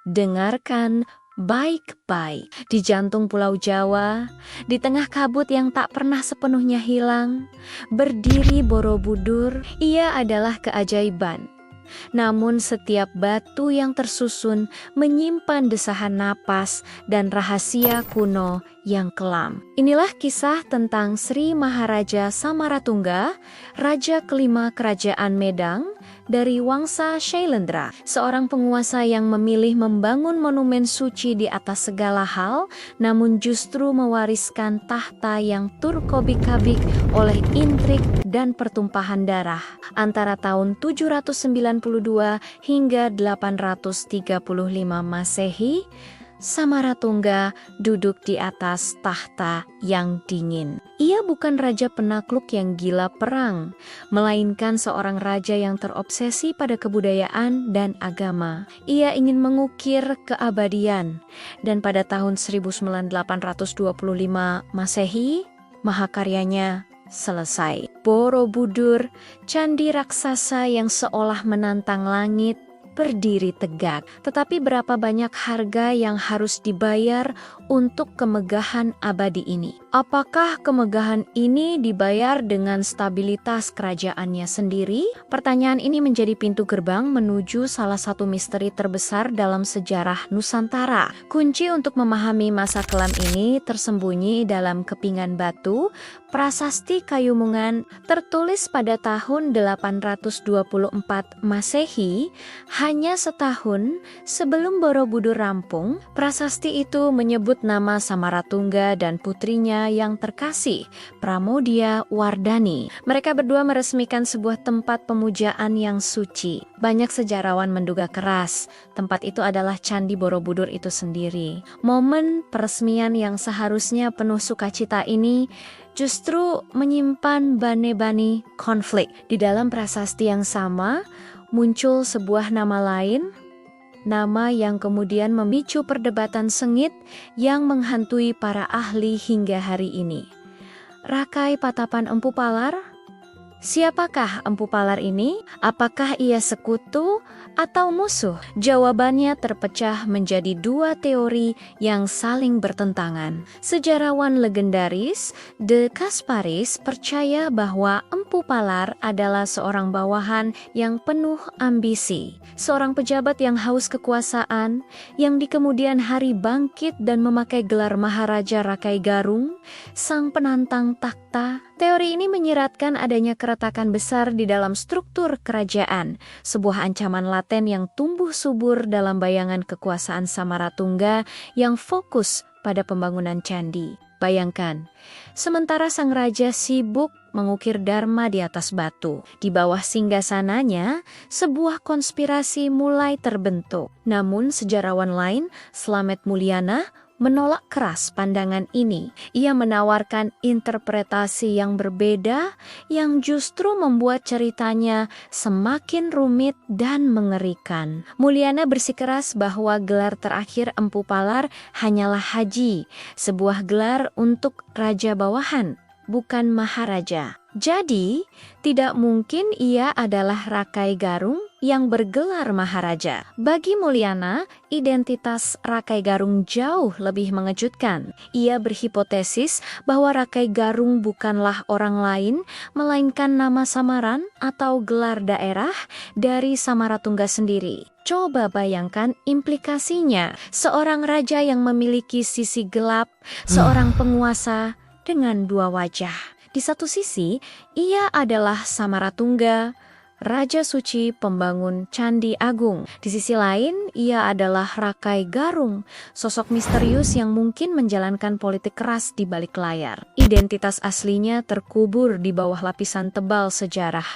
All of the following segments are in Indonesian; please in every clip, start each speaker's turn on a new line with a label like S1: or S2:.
S1: Dengarkan baik-baik. Di jantung Pulau Jawa, di tengah kabut yang tak pernah sepenuhnya hilang, berdiri Borobudur. Ia adalah keajaiban. Namun setiap batu yang tersusun menyimpan desahan napas dan rahasia kuno yang kelam. Inilah kisah tentang Sri Maharaja Samaratungga, Raja kelima Kerajaan Medang dari Wangsa Shailendra, seorang penguasa yang memilih membangun monumen suci di atas segala hal, namun justru mewariskan tahta yang turkobik-kabik oleh intrik dan pertumpahan darah. Antara tahun 792 hingga 835 Masehi, Samaratungga duduk di atas tahta yang dingin. Ia bukan raja penakluk yang gila perang, melainkan seorang raja yang terobsesi pada kebudayaan dan agama. Ia ingin mengukir keabadian, dan pada tahun 1825 Masehi, mahakaryanya selesai. Borobudur, candi raksasa yang seolah menantang langit, berdiri tegak. Tetapi berapa banyak harga yang harus dibayar untuk kemegahan abadi ini? Apakah kemegahan ini dibayar dengan stabilitas kerajaannya sendiri? Pertanyaan ini menjadi pintu gerbang menuju salah satu misteri terbesar dalam sejarah Nusantara. Kunci untuk memahami masa kelam ini tersembunyi dalam kepingan batu, prasasti kayu mungan tertulis pada tahun 824 Masehi. Hanya setahun sebelum Borobudur rampung, prasasti itu menyebut nama Samaratungga dan putrinya yang terkasih, Pramodia Wardani. Mereka berdua meresmikan sebuah tempat pemujaan yang suci. Banyak sejarawan menduga keras, tempat itu adalah Candi Borobudur itu sendiri. Momen peresmian yang seharusnya penuh sukacita ini justru menyimpan bane-bane konflik. Di dalam prasasti yang sama, muncul sebuah nama lain, nama yang kemudian memicu perdebatan sengit yang menghantui para ahli hingga hari ini. Rakai Patapan Empu Palar? Siapakah Empu Palar ini? Apakah ia sekutu atau musuh? Jawabannya terpecah menjadi dua teori yang saling bertentangan. Sejarawan legendaris De Kasparis percaya bahwa Empu Palar adalah seorang bawahan yang penuh ambisi, seorang pejabat yang haus kekuasaan, yang di kemudian hari bangkit dan memakai gelar Maharaja Rakai Garung, sang penantang takhta. Teori ini menyiratkan adanya keretakan besar di dalam struktur kerajaan, sebuah ancaman laten yang tumbuh subur dalam bayangan kekuasaan Samaratungga yang fokus pada pembangunan candi. Bayangkan, sementara sang raja sibuk mengukir dharma di atas batu, di bawah singgasananya sebuah konspirasi mulai terbentuk. Namun sejarawan lain, Slamet Mulyana, menolak keras pandangan ini. Ia menawarkan interpretasi yang berbeda yang justru membuat ceritanya semakin rumit dan mengerikan. Mulyana bersikeras bahwa gelar terakhir Empu Palar hanyalah haji, sebuah gelar untuk raja bawahan, bukan maharaja. Jadi, tidak mungkin ia adalah Rakai Garung yang bergelar maharaja. Bagi Mulyana, identitas Rakai Garung jauh lebih mengejutkan. Ia berhipotesis bahwa Rakai Garung bukanlah orang lain, melainkan nama samaran atau gelar daerah dari Samaratungga sendiri. Coba bayangkan implikasinya, seorang raja yang memiliki sisi gelap, seorang penguasa dengan dua wajah. Di satu sisi, ia adalah Samaratungga, Raja Suci pembangun Candi Agung. Di sisi lain, ia adalah Rakai Garung, sosok misterius yang mungkin menjalankan politik keras di balik layar. Identitas aslinya terkubur di bawah lapisan tebal sejarah,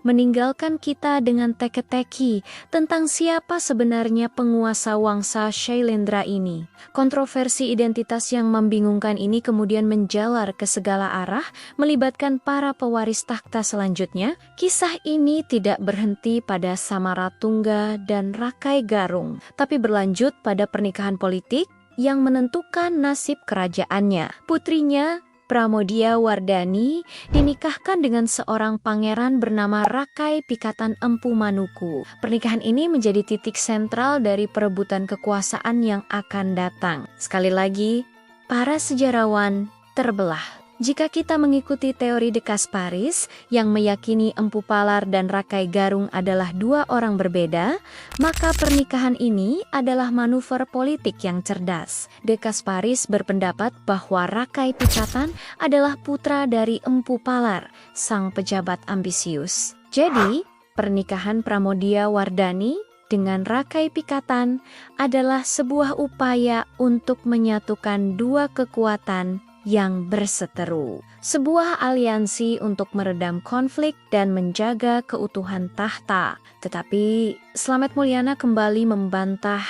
S1: meninggalkan kita dengan teka-teki tentang siapa sebenarnya penguasa Wangsa Shailendra ini. Kontroversi identitas yang membingungkan ini kemudian menjalar ke segala arah, melibatkan para pewaris takhta selanjutnya. Kisah ini tidak berhenti pada Samaratungga dan Rakai Garung, tapi berlanjut pada pernikahan politik yang menentukan nasib kerajaannya. Putrinya, Pramodia Wardani dinikahkan dengan seorang pangeran bernama Rakai Pikatan Empu Manuku. Pernikahan ini menjadi titik sentral dari perebutan kekuasaan yang akan datang. Sekali lagi, para sejarawan terbelah. Jika kita mengikuti teori De Kasparis yang meyakini Empu Palar dan Rakai Garung adalah dua orang berbeda, maka pernikahan ini adalah manuver politik yang cerdas. De Kasparis berpendapat bahwa Rakai Pikatan adalah putra dari Empu Palar, sang pejabat ambisius. Jadi, pernikahan Pramodia Wardani dengan Rakai Pikatan adalah sebuah upaya untuk menyatukan dua kekuatan yang berseteru. Sebuah aliansi untuk meredam konflik dan menjaga keutuhan tahta. Tetapi Slamet Mulyana kembali membantah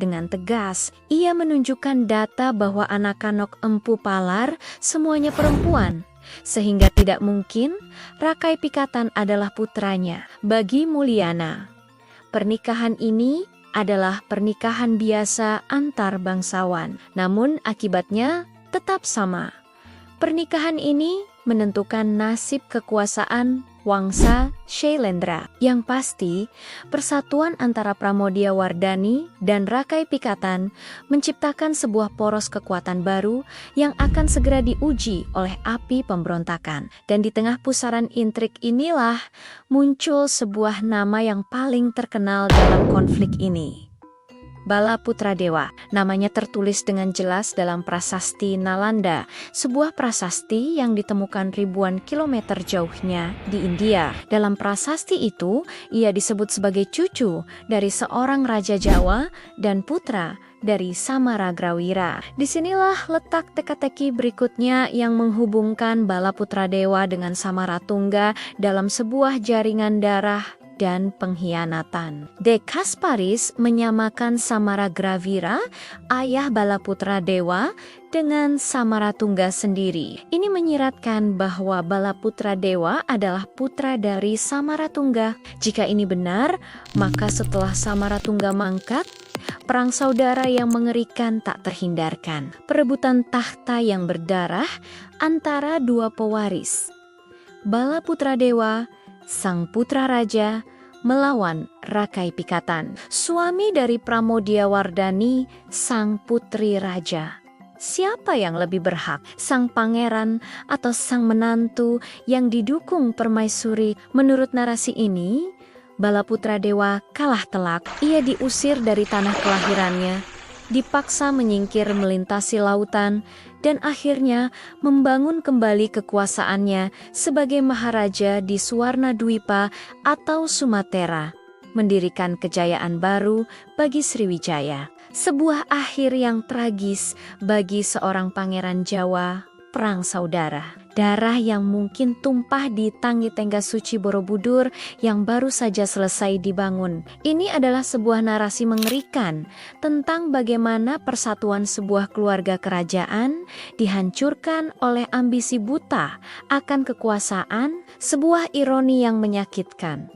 S1: dengan tegas. Ia menunjukkan data bahwa anak-anak Empu Palar semuanya perempuan, sehingga tidak mungkin Rakai Pikatan adalah putranya. Bagi Mulyana, pernikahan ini adalah pernikahan biasa antar bangsawan. Namun akibatnya tetap sama. Pernikahan ini menentukan nasib kekuasaan Wangsa Shailendra. Yang pasti, persatuan antara Pramodia Wardani dan Rakai Pikatan menciptakan sebuah poros kekuatan baru yang akan segera diuji oleh api pemberontakan. Dan di tengah pusaran intrik inilah muncul sebuah nama yang paling terkenal dalam konflik ini. Balaputradewa. Namanya tertulis dengan jelas dalam prasasti Nalanda, sebuah prasasti yang ditemukan ribuan kilometer jauhnya di India. Dalam prasasti itu, ia disebut sebagai cucu dari seorang raja Jawa dan putra dari Samaragrawira. Disinilah letak teka-teki berikutnya yang menghubungkan Balaputradewa dengan Samaratungga dalam sebuah jaringan darah dan pengkhianatan. De Kasparis menyamakan Samaragrawira, ayah Balaputradewa, dengan Samaratungga sendiri. Ini menyiratkan bahwa Balaputradewa adalah putra dari Samaratungga. Jika ini benar, maka setelah Samaratungga mangkat, perang saudara yang mengerikan tak terhindarkan. Perebutan tahta yang berdarah antara dua pewaris. Balaputradewa, sang putra raja, melawan Rakai Pikatan, suami dari Pramodia Wardani, sang putri raja. Siapa yang lebih berhak, sang pangeran atau sang menantu yang didukung permaisuri? Menurut narasi ini, Balaputradewa kalah telak. Ia diusir dari tanah kelahirannya, dipaksa menyingkir melintasi lautan, dan akhirnya membangun kembali kekuasaannya sebagai maharaja di Suwarnadwipa atau Sumatera, mendirikan kejayaan baru bagi Sriwijaya. Sebuah akhir yang tragis bagi seorang pangeran Jawa, perang saudara. Darah yang mungkin tumpah di Tanggi Tengga Suci Borobudur yang baru saja selesai dibangun. Ini adalah sebuah narasi mengerikan tentang bagaimana persatuan sebuah keluarga kerajaan dihancurkan oleh ambisi buta akan kekuasaan, sebuah ironi yang menyakitkan.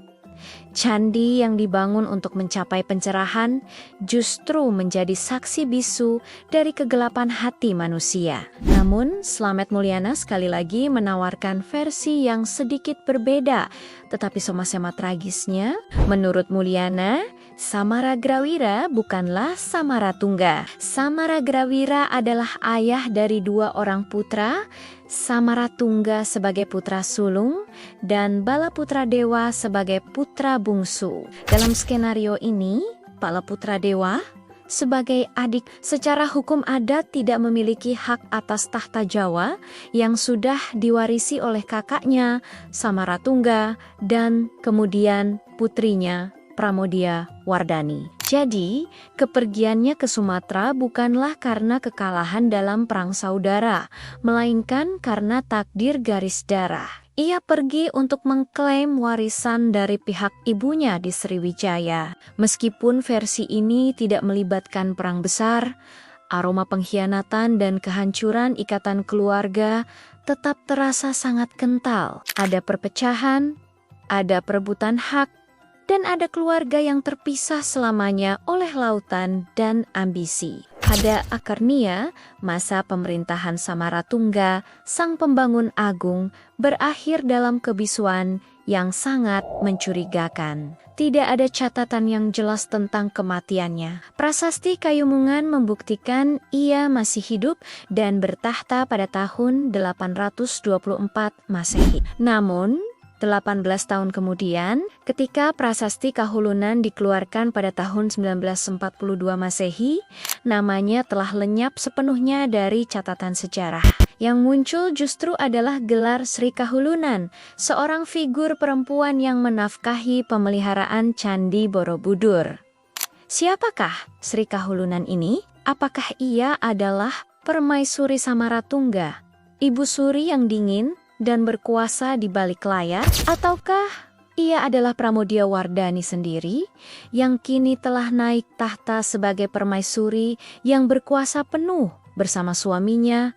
S1: Candi yang dibangun untuk mencapai pencerahan justru menjadi saksi bisu dari kegelapan hati manusia. Namun, Slamet Mulyana sekali lagi menawarkan versi yang sedikit berbeda, tetapi sama-sama tragisnya. Menurut Mulyana, Samaragrawira bukanlah Samaratungga. Samaragrawira adalah ayah dari dua orang putra, Samaratungga sebagai putra sulung dan Balaputradewa sebagai putra bungsu. Dalam skenario ini, Balaputradewa sebagai adik secara hukum adat tidak memiliki hak atas tahta Jawa yang sudah diwarisi oleh kakaknya Samaratungga dan kemudian putrinya Pramodia Wardani. Jadi, kepergiannya ke Sumatera bukanlah karena kekalahan dalam perang saudara, melainkan karena takdir garis darah. Ia pergi untuk mengklaim warisan dari pihak ibunya di Sriwijaya. Meskipun versi ini tidak melibatkan perang besar, aroma pengkhianatan dan kehancuran ikatan keluarga tetap terasa sangat kental. Ada perpecahan, ada perebutan hak, dan ada keluarga yang terpisah selamanya oleh lautan dan ambisi. Pada Akarnia, masa pemerintahan Samaratungga, sang pembangun agung, berakhir dalam kebisuan yang sangat mencurigakan. Tidak ada catatan yang jelas tentang kematiannya. Prasasti Kayumungan membuktikan ia masih hidup dan bertahta pada tahun 824 Masehi. Namun, 18 tahun kemudian, ketika Prasasti Kahulunan dikeluarkan pada tahun 1942 Masehi, namanya telah lenyap sepenuhnya dari catatan sejarah. Yang muncul justru adalah gelar Sri Kahulunan, seorang figur perempuan yang menafkahi pemeliharaan Candi Borobudur. Siapakah Sri Kahulunan ini? Apakah ia adalah permaisuri Samaratungga, ibu suri yang dingin dan berkuasa di balik layar? Ataukah ia adalah Pramodya Wardhani sendiri yang kini telah naik tahta sebagai permaisuri yang berkuasa penuh bersama suaminya,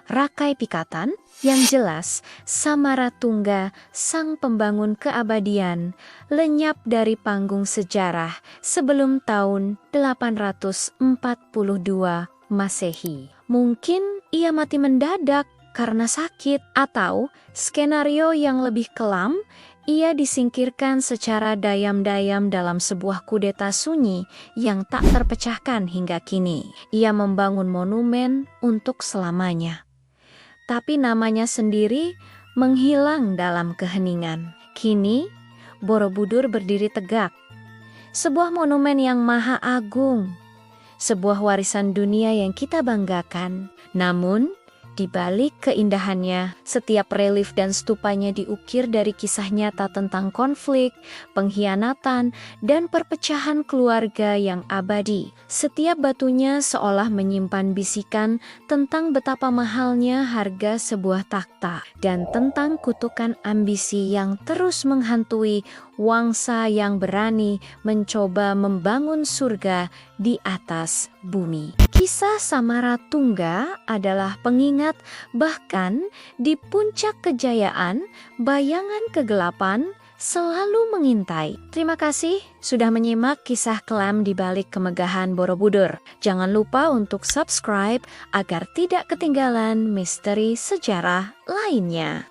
S1: Rakai Pikatan? Yang jelas, Samaratungga, sang pembangun keabadian, lenyap dari panggung sejarah sebelum tahun 842 Masehi. Mungkin ia mati mendadak karena sakit, atau skenario yang lebih kelam, ia disingkirkan secara dayam-dayam dalam sebuah kudeta sunyi yang tak terpecahkan hingga kini. Ia membangun monumen untuk selamanya, tapi namanya sendiri menghilang dalam keheningan. Kini, Borobudur berdiri tegak, sebuah monumen yang maha agung, sebuah warisan dunia yang kita banggakan. Namun, di balik keindahannya, setiap relief dan stupanya diukir dari kisah nyata tentang konflik, pengkhianatan, dan perpecahan keluarga yang abadi. Setiap batunya seolah menyimpan bisikan tentang betapa mahalnya harga sebuah takhta, dan tentang kutukan ambisi yang terus menghantui wangsa yang berani mencoba membangun surga di atas bumi. Kisah Samaratungga adalah pengingat bahkan di puncak kejayaan, bayangan kegelapan selalu mengintai. Terima kasih sudah menyimak kisah kelam di balik kemegahan Borobudur. Jangan lupa untuk subscribe agar tidak ketinggalan misteri sejarah lainnya.